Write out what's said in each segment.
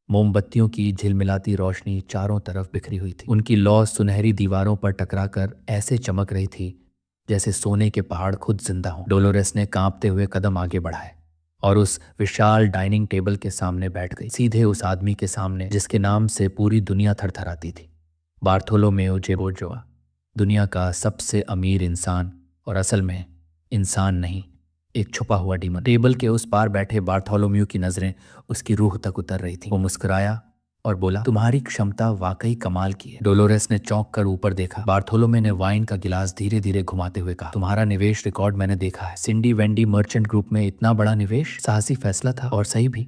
मोमबत्तियों की झिलमिलाती रोशनी चारों तरफ बिखरी हुई थी। उनकी लौ सुनहरी दीवारों पर टकराकर ऐसे चमक रही थी जैसे सोने के पहाड़ खुद जिंदा हों। डोलोरेस ने कांपते हुए कदम आगे बढ़ाए और उस विशाल डाइनिंग टेबल के सामने बैठ गई, सीधे उस आदमी के सामने जिसके नाम से पूरी दुनिया थरथराती थी। बार्थोलोमेओ जेबोर्जोआ, दुनिया का सबसे अमीर इंसान, और असल में इंसान नहीं, एक छुपा हुआ डीमन। टेबल के उस पार बैठे बार्थोलोमेओ की नजरें उसकी रूह तक उतर रही थी। वो मुस्कुराया और बोला, तुम्हारी क्षमता वाकई कमाल की है। डोलोरेस ने चौंक कर ऊपर देखा। बार्थोलोमे ने वाइन का गिलास धीरे धीरे घुमाते हुए कहा, तुम्हारा निवेश रिकॉर्ड मैंने देखा है। सिंडी वेंडी मर्चेंट ग्रुप में इतना बड़ा निवेश साहसी फैसला था, और सही भी।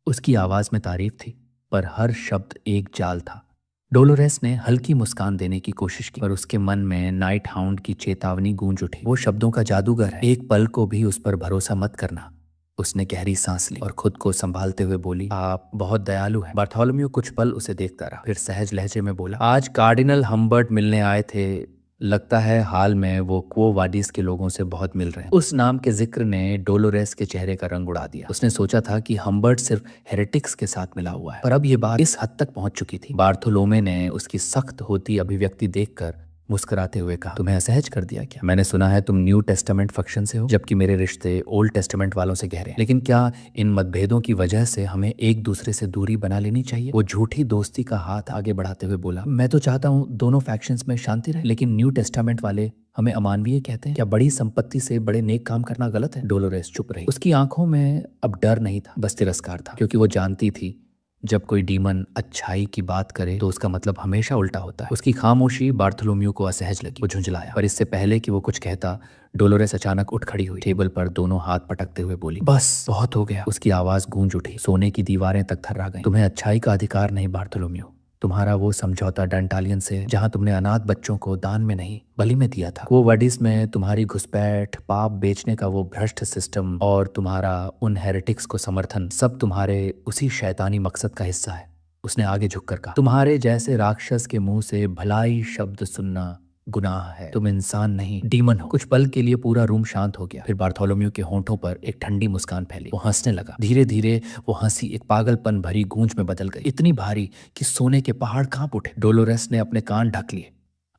उसकी आवाज में तारीफ थी, पर हर शब्द एक जाल था। डोलोरेस ने हल्की मुस्कान देने की कोशिश की, पर उसके मन में नाइट हाउंड की चेतावनी गूंज उठी। वो शब्दों का जादूगर है, एक पल को भी उस पर भरोसा मत करना। उसने गहरी सांस ली और खुद को संभालते हुए बोली, आप बहुत दयालु हैं। बार्थोलोमेओ कुछ पल उसे देखता रहा, फिर सहज लहजे में बोला, आज कार्डिनल हम्बर्ट मिलने आए थे। लगता है हाल में वो क्वो वाडिस के लोगों से बहुत मिल रहे हैं। उस नाम के जिक्र ने डोलोरेस के चेहरे का रंग उड़ा दिया। उसने सोचा था कि हम्बर्ट सिर्फ हेरेटिक्स के साथ मिला हुआ है, पर अब ये बात इस हद तक पहुंच चुकी थी। बार्थोलोमे ने उसकी सख्त होती अभिव्यक्ति देखकर मुस्कुराते हुए कहा, तुम्हें असहज कर दिया क्या? मैंने सुना है तुम न्यू टेस्टामेंट फक्शन से हो, जबकि मेरे रिश्ते ओल्ड टेस्टामेंट वालों से गहरे हैं। लेकिन क्या इन मतभेदों की वजह से हमें एक दूसरे से दूरी बना लेनी चाहिए? वो झूठी दोस्ती का हाथ आगे बढ़ाते हुए बोला, मैं तो चाहता हूँ दोनों फैक्शंस में शांति रहे, लेकिन न्यू टेस्टामेंट वाले हमें अमानवीय कहते हैं। क्या बड़ी संपत्ति से बड़े नेक काम करना गलत है? डोलोरेस चुप रही। उसकी आंखों में अब डर नहीं था, बस तिरस्कार था, क्योंकि वो जानती थी जब कोई डीमन अच्छाई की बात करे तो उसका मतलब हमेशा उल्टा होता है। उसकी खामोशी बार्थोलोमेओ को असहज लगी। वो झुंझलाया, पर इससे पहले कि वो कुछ कहता, डोलोरेस अचानक उठ खड़ी हुई, टेबल पर दोनों हाथ पटकते हुए बोली, बस बहुत हो गया। उसकी आवाज गूंज उठी, सोने की दीवारें तक थर्रा गईं। तुम्हें अच्छाई का अधिकार नहीं बार्थोलोमेओ। तुम्हारा वो समझौता डेंटालियन से, जहां तुमने अनाथ बच्चों को दान में नहीं बलि में दिया था, वो वडिस में तुम्हारी घुसपैठ, पाप बेचने का वो भ्रष्ट सिस्टम और तुम्हारा उन हेरेटिक्स को समर्थन, सब तुम्हारे उसी शैतानी मकसद का हिस्सा है। उसने आगे झुककर कहा, तुम्हारे जैसे राक्षस के मुंह से भलाई शब्द सुनना गुनाह है। तुम इंसान नहीं, डीमन हो। कुछ पल के लिए पूरा रूम शांत हो गया। फिर बार्थोलोमेओ के होंठों पर एक ठंडी मुस्कान फैली। वो हंसने लगा। धीरे धीरे वो हंसी एक पागलपन भरी गूंज में बदल गई, इतनी भारी कि सोने के पहाड़ कांप उठे। डोलोरेस ने अपने कान ढक लिए,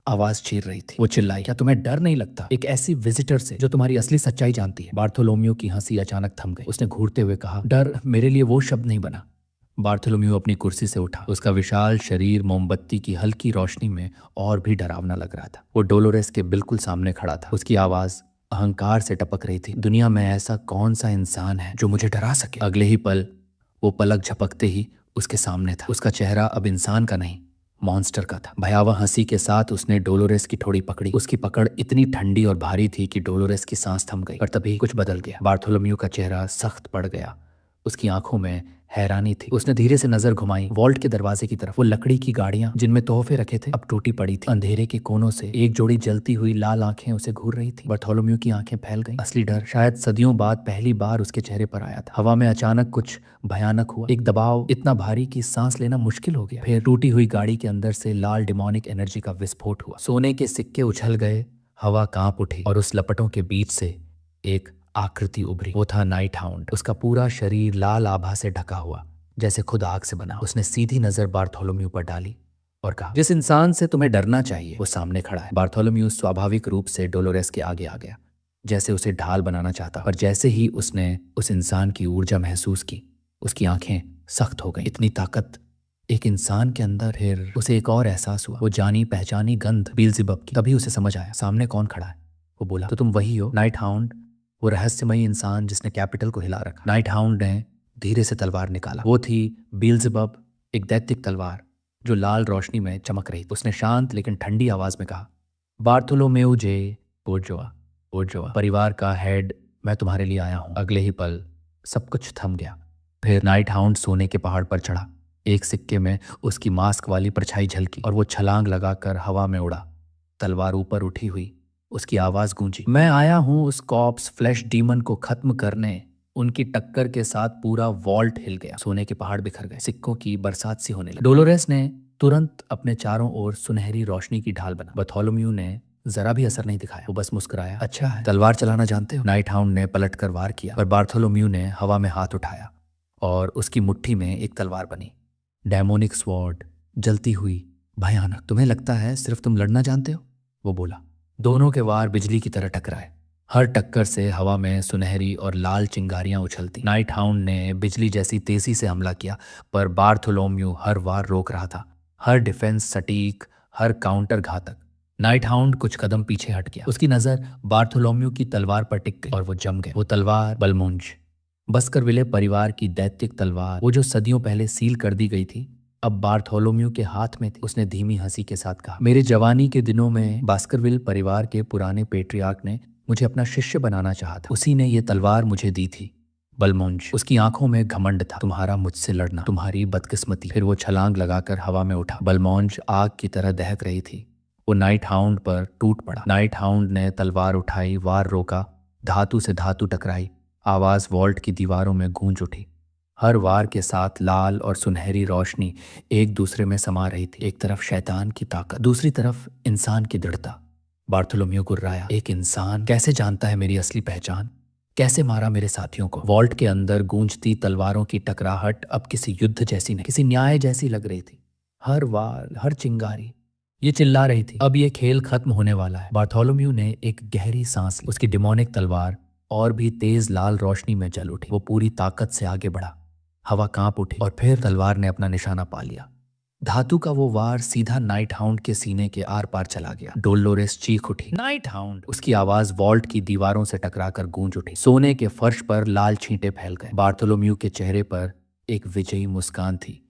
आवाज चीर रही थी। वो चिल्लाई, क्या तुम्हें डर नहीं लगता एक ऐसी विजिटर से जो तुम्हारी असली सच्चाई जानती है? बार्थोलोमेओ की हंसी अचानक थम गई। उसने घूरते हुए कहा, डर मेरे लिए वो शब्द नहीं बना। बार्थोलोमेओ अपनी कुर्सी से उठा। उसका विशाल शरीर मोमबत्ती की हल्की रोशनी में और भी डरावना लग रहा था। वो डोलोरेस के बिल्कुल सामने खड़ा था। उसकी आवाज अहंकार से टपक रही थी, दुनिया में ऐसा कौन सा इंसान है जो मुझे डरा सके? अगले ही पल वो पलक झपकते ही उसके सामने था। उसका चेहरा अब इंसान का नहीं, मॉन्स्टर का था। भयावह हंसी के साथ उसने डोलोरेस की ठोड़ी पकड़ी। उसकी पकड़ इतनी ठंडी और भारी थी कि डोलोरेस की सांस थम गई। पर तभी कुछ बदल गया। बार्थोलोमेओ का चेहरा सख्त पड़ गया। उसकी आंखों में हैरानी थी। उसने धीरे से नजर घुमाई वॉल्ट के दरवाजे की तरफ। वो लकड़ी की गाड़ियां जिनमें तोहफे रखे थे अब टूटी पड़ी थी। अंधेरे के कोनों से एक जोड़ी जलती हुई लाल आंखें उसे घूर रही थी। बार्थोलोमेओ की आंखें फैल गईं। असली डर शायद सदियों बाद पहली बार उसके चेहरे पर आया था। हवा में अचानक कुछ भयानक हुआ, एक दबाव इतना भारी कि सांस लेना मुश्किल हो गया। फिर टूटी हुई गाड़ी के अंदर से लाल डिमोनिक एनर्जी का विस्फोट हुआ। सोने के सिक्के उछल गए, हवा कांप उठी और उस लपटों के बीच से एक आकृति उभरी। वो था नाइट हाउंड। उसका पूरा शरीर लाल आभा से ढका हुआ, जैसे खुद आग से बना। उसने सीधी नजर बार्थोलोमेओ पर डाली और कहा, जिस इंसान से तुम्हें डरना चाहिए वो सामने खड़ा है। बार्थोलोमेओ स्वाभाविक रूप से डोलोरेस के आगे आ गया, जैसे उसे ढाल बनाना चाहता। पर जैसे ही उसने उस इंसान की ऊर्जा महसूस की, उसकी आंखें सख्त हो गईं। इतनी ताकत एक इंसान के अंदर। फिर उसे एक और एहसास हुआ, वो जानी पहचानी गंध बीलज़ेबब की। तभी उसे समझ आया सामने कौन खड़ा है। वो बोला, तो तुम वही हो नाइट हाउंड, वो रहस्यमयी इंसान जिसने कैपिटल को हिला रखा। नाइट हाउंड ने धीरे से तलवार निकाला। वो थी बीलज़ेबब, एक दैत्तिक तलवार जो लाल रोशनी में चमक रही थी। उसने शांत लेकिन ठंडी आवाज में कहा, बार्थोलोमेओ जे बोर्जोआ, बोर्जोआ परिवार का हेड, मैं तुम्हारे लिए आया हूं। अगले ही पल सब कुछ थम गया। फिर नाइट हाउंड सोने के पहाड़ पर चढ़ा। एक सिक्के में उसकी मास्क वाली परछाई झलकी और वो छलांग लगाकर हवा में उड़ा। तलवार ऊपर उठी हुई, उसकी आवाज गूंजी, मैं आया हूं उस कॉप्स फ्लैश डीमन को खत्म करने। उनकी टक्कर के साथ पूरा वॉल्ट हिल गया। सोने के पहाड़ बिखर गए, सिक्कों की बरसात सी होने लगी। डोलोरेस ने तुरंत अपने चारों ओर सुनहरी रोशनी की ढाल बना। बार्थोलोमेओ ने जरा भी असर नहीं दिखाया। वो बस मुस्कुराया, अच्छा है, तलवार चलाना जानते हो? नाइट हाउंड ने पलट कर वार किया, पर बार्थोलोमेओ ने हवा में हाथ उठाया और उसकी मुट्ठी में एक तलवार बनी। डेमोनिक स्वॉर्ड, जलती हुई, भयानक। तुम्हें लगता है सिर्फ तुम लड़ना जानते हो, वो बोला। दोनों के वार बिजली की तरह टकराए। हर टक्कर से हवा में सुनहरी और लाल चिंगारियां उछलती। नाइट हाउंड ने बिजली जैसी तेजी से हमला किया, पर बार्थोलोम्यू हर वार रोक रहा था। हर डिफेंस सटीक, हर काउंटर घातक। नाइट हाउंड कुछ कदम पीछे हट गया। उसकी नजर बार्थोलोम्यू की तलवार पर टिक गई और वो जम गए। वो तलवार बलमुंज, बस्करविले परिवार की दैत्यिक तलवार, वो जो सदियों पहले सील कर दी गई थी, अब बार्थोलोम्यू के हाथ में थी। उसने धीमी हंसी के साथ कहा, मेरे जवानी के दिनों में बास्करविल परिवार के पुराने पेट्रियार्क ने मुझे अपना शिष्य बनाना चाहा था। उसी ने ये तलवार मुझे दी थी। बलमुंज, उसकी आंखों में घमंड था। तुम्हारा मुझसे लड़ना, तुम्हारी बदकिस्मती। फिर वो छलांग लगाकर हवा में उठा। बलमौंज आग की तरह दहक रही थी। वो नाइट हाउंड पर टूट पड़ा। नाइट हाउंड ने तलवार उठाई, वार रोका, धातु से धातु टकराई। आवाज वॉल्ट की दीवारों में गूंज उठी। हर वार के साथ लाल और सुनहरी रोशनी एक दूसरे में समा रही थी। एक तरफ शैतान की ताकत, दूसरी तरफ इंसान की दृढ़ता। बार्थोलोम्यू गुर्राया, एक इंसान कैसे जानता है मेरी असली पहचान? कैसे मारा मेरे साथियों को? वॉल्ट के अंदर गूंजती तलवारों की टकराहट अब किसी युद्ध जैसी नहीं, किसी न्याय जैसी लग रही थी। हर वार, हर चिंगारी ये चिल्ला रही थी, अब ये खेल खत्म होने वाला है। बार्थोलोम्यू ने एक गहरी सांस ली। उसकी डिमोनिक तलवार और भी तेज लाल रोशनी में जल उठी। वो पूरी ताकत से आगे बढ़ा। हवा कांप उठी और फिर तलवार ने अपना निशाना पा लिया। धातु का वो वार सीधा नाइट हाउंड के सीने के आर पार चला गया। डोलोरेस चीख उठी, नाइट हाउंड! उसकी आवाज वॉल्ट की दीवारों से टकराकर गूंज उठी। सोने के फर्श पर लाल छींटे फैल गए। बार्थोलोम्यू के चेहरे पर एक विजयी मुस्कान थी।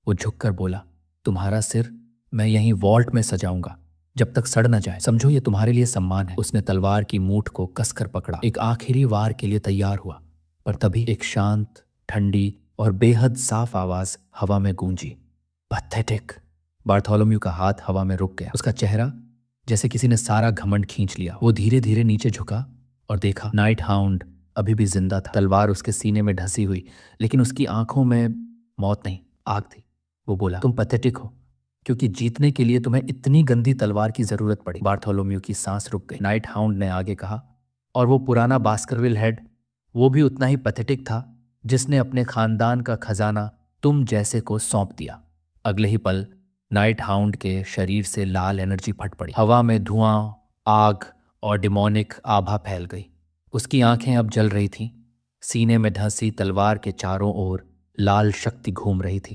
वो झुककर बोला, तुम्हारा सिर मैं यहीं वॉल्ट में सजाऊंगा जब तक सड़ न जाए। समझो ये तुम्हारे लिए सम्मान है। उसने तलवार की मूठ को कसकर पकड़ा, एक आखिरी वार के लिए तैयार हुआ। पर तभी एक शांत, ठंडी और बेहद साफ आवाज हवा में गूंजी, पैथेटिक। बार्थोलोम्यू का हाथ हवा में रुक गया। उसका चेहरा जैसे किसी ने सारा घमंड खींच लिया। वो धीरे धीरे नीचे झुका और देखा, नाइट हाउंड अभी भी जिंदा था। तलवार उसके सीने में ढसी हुई, लेकिन उसकी आंखों में मौत नहीं, आग थी। वो बोला, तुम पैथेटिक हो क्योंकि जीतने के लिए तुम्हें इतनी गंदी तलवार की जरूरत पड़ी। बार्थोलोम्यू की सांस रुक गई। नाइट हाउंड ने आगे कहा, और वो पुराना बास्करविल हेड, वो भी उतना ही पैथेटिक था, जिसने अपने खानदान का खजाना तुम जैसे को सौंप दिया। अगले ही पल नाइट हाउंड के शरीर से लाल एनर्जी फट पड़ी। हवा में धुआं, आग और डिमोनिक आभा फैल गई। उसकी आंखें अब जल रही थीं। सीने में धंसी तलवार के चारों ओर लाल शक्ति घूम रही थी।